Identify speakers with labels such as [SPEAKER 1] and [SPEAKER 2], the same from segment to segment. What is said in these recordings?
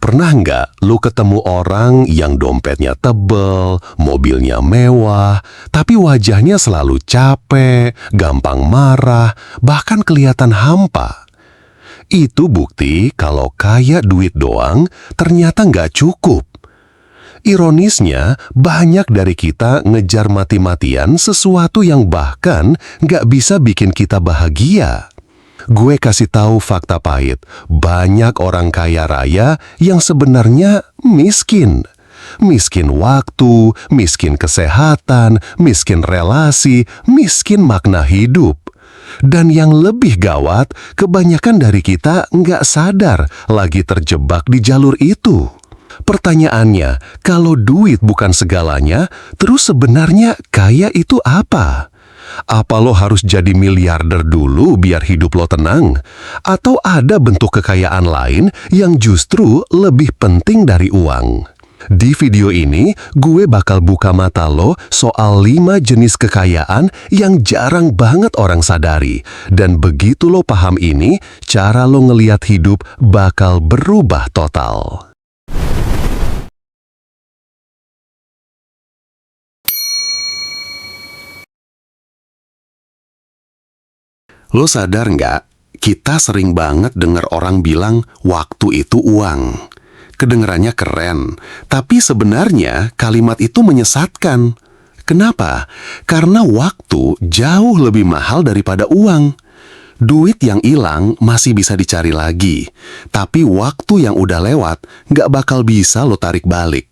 [SPEAKER 1] Pernah nggak lu ketemu orang yang dompetnya tebel, mobilnya mewah, tapi wajahnya selalu capek, gampang marah, bahkan kelihatan hampa? Itu bukti kalau kaya duit doang ternyata nggak cukup. Ironisnya, banyak dari kita ngejar mati-matian sesuatu yang bahkan nggak bisa bikin kita bahagia. Gue kasih tahu fakta pahit, banyak orang kaya raya yang sebenarnya miskin. Miskin waktu, miskin kesehatan, miskin relasi, miskin makna hidup. Dan yang lebih gawat, kebanyakan dari kita nggak sadar lagi terjebak di jalur itu. Pertanyaannya, kalau duit bukan segalanya, terus sebenarnya kaya itu apa? Apa lo harus jadi miliarder dulu biar hidup lo tenang? Atau ada bentuk kekayaan lain yang justru lebih penting dari uang? Di video ini, gue bakal buka mata lo soal 5 jenis kekayaan yang jarang banget orang sadari. Dan begitu lo paham ini, cara lo ngeliat hidup bakal berubah total. Lo sadar nggak, kita sering banget dengar orang bilang waktu itu uang. Kedengerannya keren, tapi sebenarnya kalimat itu menyesatkan. Kenapa? Karena waktu jauh lebih mahal daripada uang. Duit yang hilang masih bisa dicari lagi, tapi waktu yang udah lewat nggak bakal bisa lo tarik balik.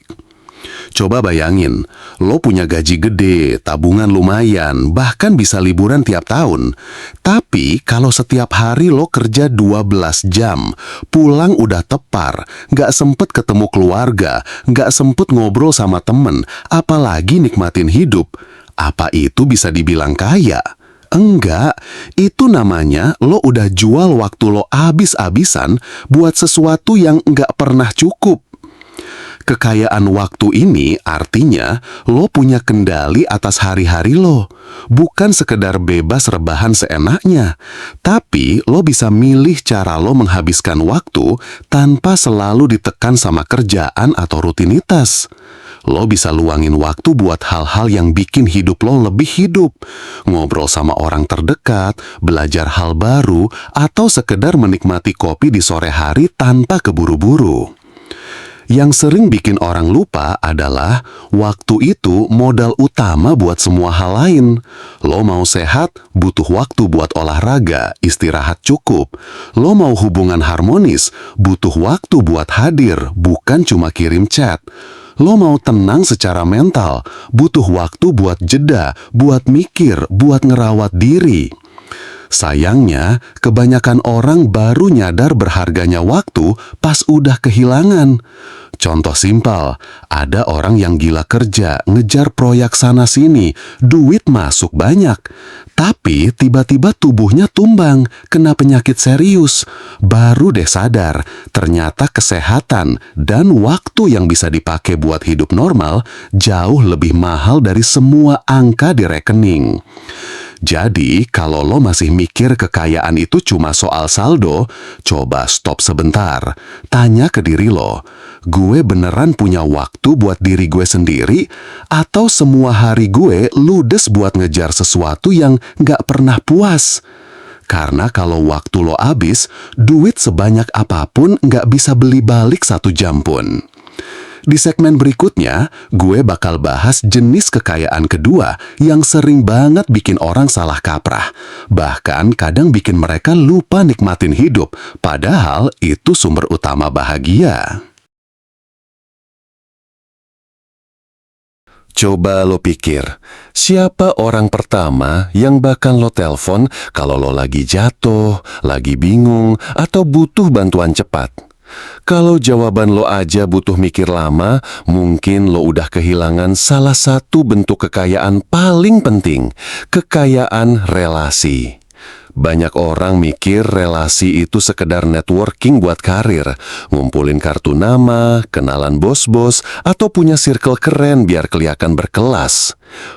[SPEAKER 1] Coba bayangin, lo punya gaji gede, tabungan lumayan, bahkan bisa liburan tiap tahun. Tapi kalau setiap hari lo kerja 12 jam, pulang udah tepar, nggak sempet ketemu keluarga, nggak sempet ngobrol sama temen, apalagi nikmatin hidup, apa itu bisa dibilang kaya? Enggak, itu namanya lo udah jual waktu lo abis-abisan buat sesuatu yang nggak pernah cukup. Kekayaan waktu ini artinya lo punya kendali atas hari-hari lo. Bukan sekedar bebas rebahan seenaknya, tapi lo bisa milih cara lo menghabiskan waktu tanpa selalu ditekan sama kerjaan atau rutinitas. Lo bisa luangin waktu buat hal-hal yang bikin hidup lo lebih hidup. Ngobrol sama orang terdekat, belajar hal baru, atau sekedar menikmati kopi di sore hari tanpa keburu-buru. Yang sering bikin orang lupa adalah waktu itu modal utama buat semua hal lain. Lo mau sehat, butuh waktu buat olahraga, istirahat cukup. Lo mau hubungan harmonis, butuh waktu buat hadir, bukan cuma kirim chat. Lo mau tenang secara mental, butuh waktu buat jeda, buat mikir, buat ngerawat diri. Sayangnya, kebanyakan orang baru nyadar berharganya waktu pas udah kehilangan. Contoh simpel, ada orang yang gila kerja, ngejar proyek sana-sini, duit masuk banyak. Tapi tiba-tiba tubuhnya tumbang, kena penyakit serius. Baru deh sadar, ternyata kesehatan dan waktu yang bisa dipakai buat hidup normal jauh lebih mahal dari semua angka di rekening. Jadi, kalau lo masih mikir kekayaan itu cuma soal saldo, coba stop sebentar. Tanya ke diri lo, gue beneran punya waktu buat diri gue sendiri? Atau semua hari gue ludes buat ngejar sesuatu yang gak pernah puas? Karena kalau waktu lo habis, duit sebanyak apapun gak bisa beli balik 1 jam pun. Di segmen berikutnya, gue bakal bahas jenis kekayaan kedua yang sering banget bikin orang salah kaprah. Bahkan kadang bikin mereka lupa nikmatin hidup, padahal itu sumber utama bahagia. Coba lo pikir, siapa orang pertama yang bakal lo telpon kalau lo lagi jatuh, lagi bingung, atau butuh bantuan cepat? Kalau jawaban lo aja butuh mikir lama, mungkin lo udah kehilangan salah satu bentuk kekayaan paling penting, kekayaan relasi. Banyak orang mikir relasi itu sekedar networking buat karir, ngumpulin kartu nama, kenalan bos-bos, atau punya circle keren biar kelihatan berkelas.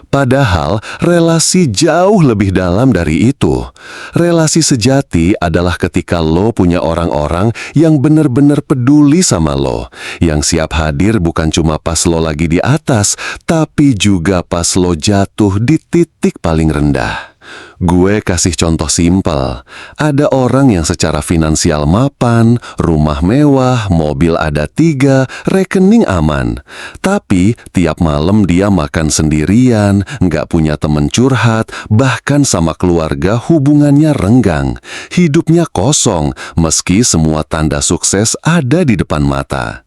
[SPEAKER 1] Padahal relasi jauh lebih dalam dari itu. Relasi sejati adalah ketika lo punya orang-orang yang benar-benar peduli sama lo, yang siap hadir bukan cuma pas lo lagi di atas, tapi juga pas lo jatuh di titik paling rendah. Gue kasih contoh simpel. Ada orang yang secara finansial mapan, rumah mewah, mobil ada 3, rekening aman. Tapi tiap malam dia makan sendirian, nggak punya temen curhat, bahkan sama keluarga hubungannya renggang. Hidupnya kosong, meski semua tanda sukses ada di depan mata.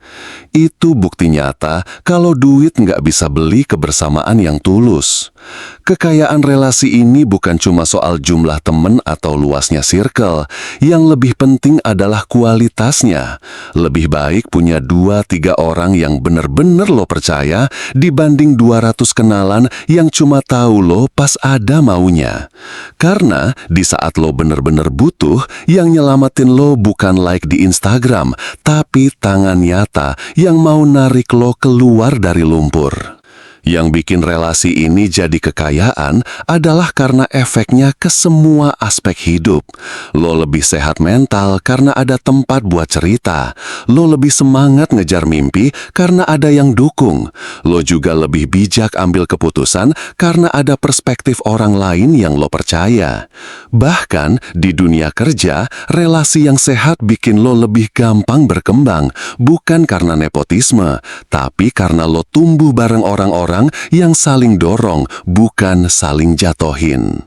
[SPEAKER 1] Itu bukti nyata kalau duit nggak bisa beli kebersamaan yang tulus. Kekayaan relasi ini bukan cuma soal jumlah temen atau luasnya circle. Yang lebih penting adalah kualitasnya. Lebih baik punya 2-3 orang yang bener-bener lo percaya dibanding 200 kenalan yang cuma tahu lo pas ada maunya. Karena di saat lo bener-bener butuh, yang nyelamatin lo bukan like di Instagram, tapi tangan nyata yang mau narik lo keluar dari lumpur. Yang bikin relasi ini jadi kekayaan adalah karena efeknya ke semua aspek hidup. Lo lebih sehat mental karena ada tempat buat cerita. Lo lebih semangat ngejar mimpi karena ada yang dukung. Lo juga lebih bijak ambil keputusan karena ada perspektif orang lain yang lo percaya. Bahkan di dunia kerja, relasi yang sehat bikin lo lebih gampang berkembang, bukan karena nepotisme, tapi karena lo tumbuh bareng orang-orang yang saling dorong, bukan saling jatohin.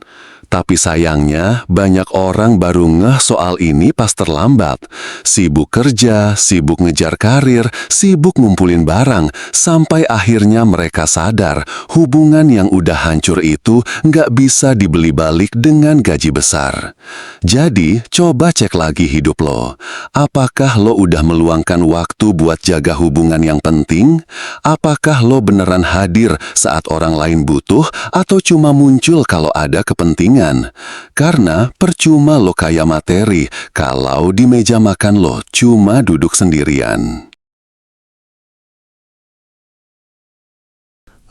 [SPEAKER 1] Tapi sayangnya, banyak orang baru ngeh soal ini pas terlambat. Sibuk kerja, sibuk ngejar karir, sibuk ngumpulin barang, sampai akhirnya mereka sadar hubungan yang udah hancur itu nggak bisa dibeli balik dengan gaji besar. Jadi, coba cek lagi hidup lo. Apakah lo udah meluangkan waktu buat jaga hubungan yang penting? Apakah lo beneran hadir saat orang lain butuh atau cuma muncul kalau ada kepentingan? Karena percuma lo kaya materi kalau di meja makan lo cuma duduk sendirian.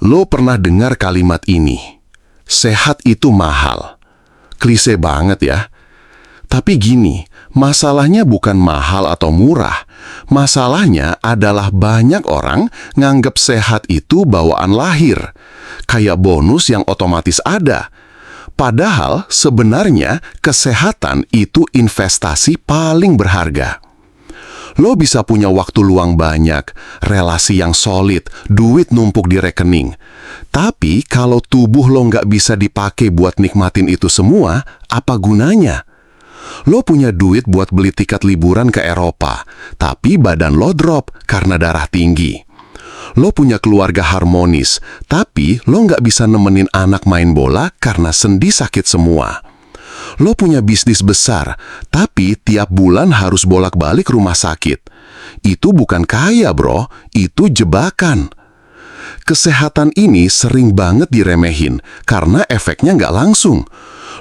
[SPEAKER 1] Lo pernah dengar kalimat ini, sehat itu mahal. Klise banget ya. Tapi gini, masalahnya bukan mahal atau murah. Masalahnya adalah banyak orang nganggep sehat itu bawaan lahir. Kayak bonus yang otomatis ada. Padahal sebenarnya kesehatan itu investasi paling berharga. Lo bisa punya waktu luang banyak, relasi yang solid, duit numpuk di rekening. Tapi kalau tubuh lo nggak bisa dipakai buat nikmatin itu semua, apa gunanya? Lo punya duit buat beli tiket liburan ke Eropa, tapi badan lo drop karena darah tinggi. Lo punya keluarga harmonis, tapi lo nggak bisa nemenin anak main bola karena sendi sakit semua. Lo punya bisnis besar, tapi tiap bulan harus bolak-balik rumah sakit. Itu bukan kaya, bro. Itu jebakan. Kesehatan ini sering banget diremehin karena efeknya nggak langsung.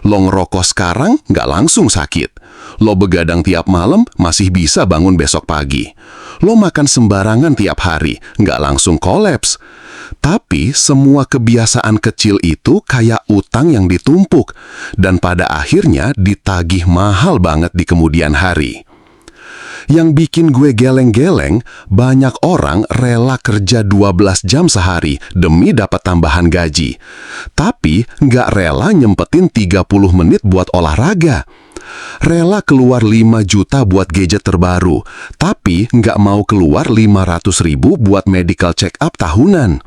[SPEAKER 1] Lo ngerokok sekarang, nggak langsung sakit. Lo begadang tiap malam, masih bisa bangun besok pagi. Lo makan sembarangan tiap hari, nggak langsung kolaps. Tapi semua kebiasaan kecil itu kayak utang yang ditumpuk, dan pada akhirnya ditagih mahal banget di kemudian hari. Yang bikin gue geleng-geleng, banyak orang rela kerja 12 jam sehari demi dapat tambahan gaji. Tapi nggak rela nyempetin 30 menit buat olahraga. Rela keluar 5 juta buat gadget terbaru, tapi nggak mau keluar 500 ribu buat medical check-up tahunan.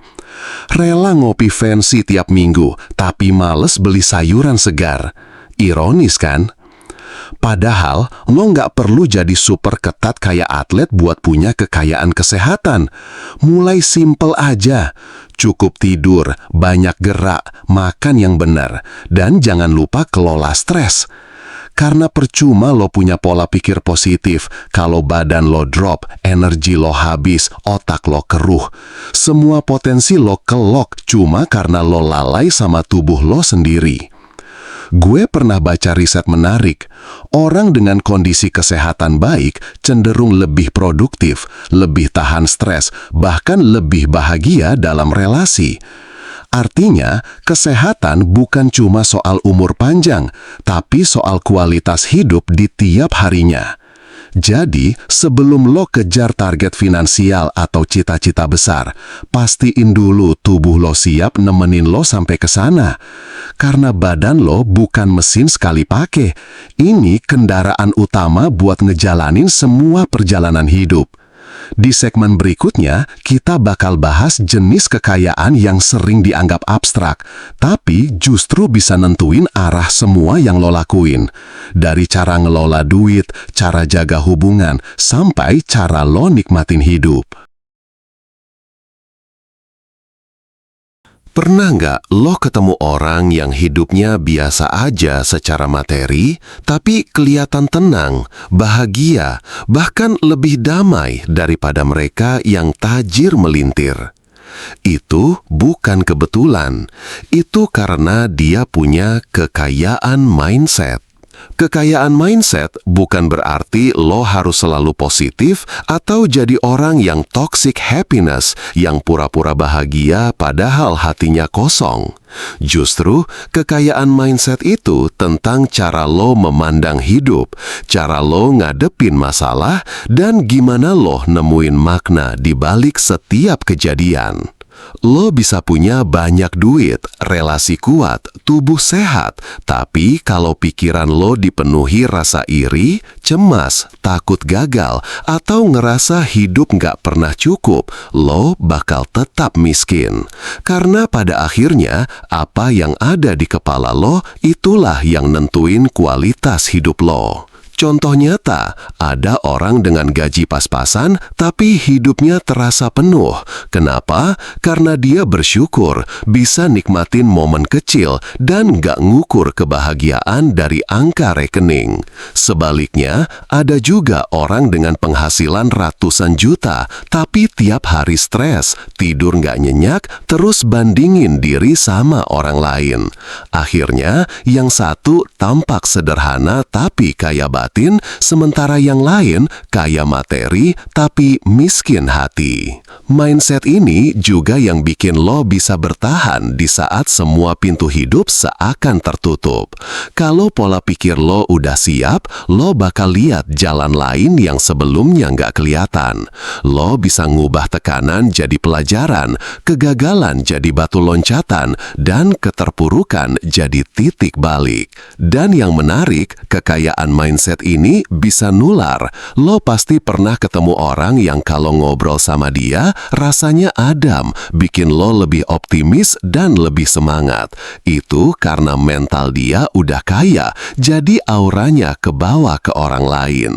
[SPEAKER 1] Rela ngopi fancy tiap minggu, tapi males beli sayuran segar. Ironis kan? Padahal, lo nggak perlu jadi super ketat kayak atlet buat punya kekayaan kesehatan. Mulai simple aja. Cukup tidur, banyak gerak, makan yang benar, dan jangan lupa kelola stres. Karena percuma lo punya pola pikir positif, kalau badan lo drop, energi lo habis, otak lo keruh. Semua potensi lo kelok cuma karena lo lalai sama tubuh lo sendiri. Gue pernah baca riset menarik. Orang dengan kondisi kesehatan baik cenderung lebih produktif, lebih tahan stres, bahkan lebih bahagia dalam relasi. Artinya, kesehatan bukan cuma soal umur panjang, tapi soal kualitas hidup di tiap harinya. Jadi, sebelum lo kejar target finansial atau cita-cita besar, pastiin dulu tubuh lo siap nemenin lo sampai ke sana. Karena badan lo bukan mesin sekali pakai. Ini kendaraan utama buat ngejalanin semua perjalanan hidup. Di segmen berikutnya, kita bakal bahas jenis kekayaan yang sering dianggap abstrak, tapi justru bisa nentuin arah semua yang lo lakuin. Dari cara ngelola duit, cara jaga hubungan, sampai cara lo nikmatin hidup. Pernah nggak lo ketemu orang yang hidupnya biasa aja secara materi, tapi kelihatan tenang, bahagia, bahkan lebih damai daripada mereka yang tajir melintir? Itu bukan kebetulan, itu karena dia punya kekayaan mindset. Kekayaan mindset bukan berarti lo harus selalu positif atau jadi orang yang toxic happiness, yang pura-pura bahagia padahal hatinya kosong. Justru, kekayaan mindset itu tentang cara lo memandang hidup, cara lo ngadepin masalah, dan gimana lo nemuin makna di balik setiap kejadian. Lo bisa punya banyak duit, relasi kuat, tubuh sehat, tapi kalau pikiran lo dipenuhi rasa iri, cemas, takut gagal, atau ngerasa hidup nggak pernah cukup, lo bakal tetap miskin. Karena pada akhirnya, apa yang ada di kepala lo, itulah yang nentuin kualitas hidup lo. Contoh nyata, ada orang dengan gaji pas-pasan tapi hidupnya terasa penuh. Kenapa? Karena dia bersyukur, bisa nikmatin momen kecil dan nggak ngukur kebahagiaan dari angka rekening. Sebaliknya, ada juga orang dengan penghasilan ratusan juta tapi tiap hari stres, tidur nggak nyenyak, terus bandingin diri sama orang lain. Akhirnya, yang satu tampak sederhana tapi kaya batin, sementara yang lain kaya materi tapi miskin hati. Mindset ini juga yang bikin lo bisa bertahan di saat semua pintu hidup seakan tertutup. Kalau pola pikir lo udah siap, lo bakal lihat jalan lain yang sebelumnya nggak kelihatan. Lo bisa ngubah tekanan jadi pelajaran, kegagalan jadi batu loncatan, dan keterpurukan jadi titik balik. Dan yang menarik, kekayaan mindset ini bisa nular. Lo pasti pernah ketemu orang yang kalau ngobrol sama dia, rasanya adem, bikin lo lebih optimis dan lebih semangat. Itu karena mental dia udah kaya, jadi auranya kebawa ke orang lain.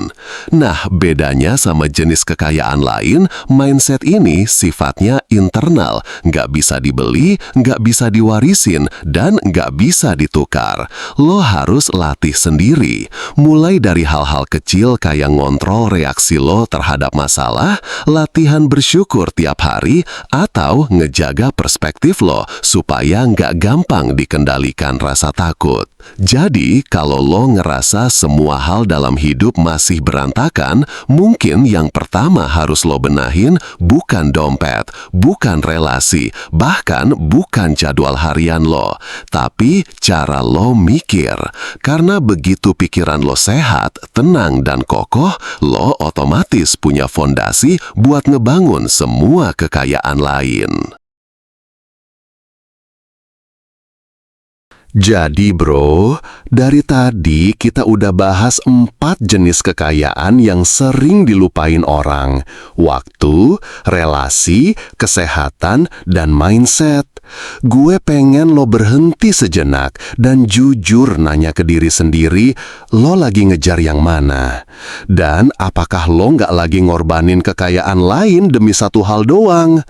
[SPEAKER 1] Nah, bedanya sama jenis kekayaan lain, mindset ini sifatnya internal, nggak bisa dibeli, nggak bisa diwarisin, dan nggak bisa ditukar. Lo harus latih sendiri, mulai dari hal-hal kecil kayak ngontrol reaksi lo terhadap masalah, latihan bersyukur tiap hari, atau ngejaga perspektif lo supaya nggak gampang dikendalikan rasa takut. Jadi, kalau lo ngerasa semua hal dalam hidup masih berantakan, mungkin yang pertama harus lo benahin bukan dompet, bukan relasi, bahkan bukan jadwal harian lo, tapi cara lo mikir. Karena begitu pikiran lo sehat, tenang, dan kokoh, lo otomatis punya fondasi buat ngebangun semua kekayaan lain. Jadi bro, dari tadi kita udah bahas 4 jenis kekayaan yang sering dilupain orang. Waktu, relasi, kesehatan, dan mindset. Gue pengen lo berhenti sejenak dan jujur nanya ke diri sendiri, lo lagi ngejar yang mana? Dan apakah lo nggak lagi ngorbanin kekayaan lain demi satu hal doang?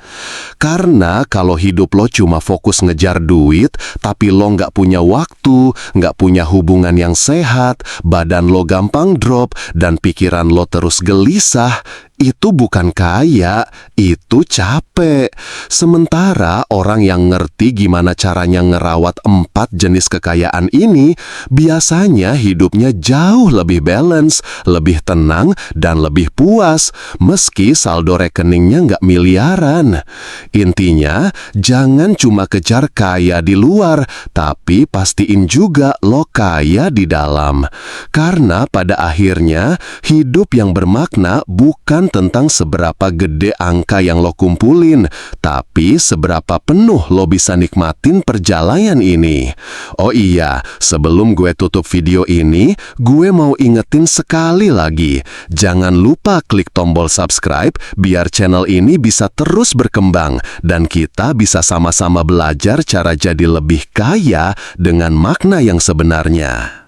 [SPEAKER 1] Karena kalau hidup lo cuma fokus ngejar duit, tapi lo nggak punya waktu, nggak punya hubungan yang sehat, badan lo gampang drop, dan pikiran lo terus gelisah, itu bukan kaya, itu capek. Sementara orang yang ngerti gimana caranya ngerawat 4 jenis kekayaan ini, biasanya hidupnya jauh lebih balance, lebih tenang, dan lebih puas, meski saldo rekeningnya nggak miliaran. Intinya, jangan cuma kejar kaya di luar, tapi pastiin juga lo kaya di dalam. Karena pada akhirnya, hidup yang bermakna bukan tentang seberapa gede angka yang lo kumpulin, tapi seberapa penuh lo bisa nikmatin perjalanan ini. Oh iya, sebelum gue tutup video ini, gue mau ingetin sekali lagi, jangan lupa klik tombol subscribe biar channel ini bisa terus berkembang dan kita bisa sama-sama belajar cara jadi lebih kaya dengan makna yang sebenarnya.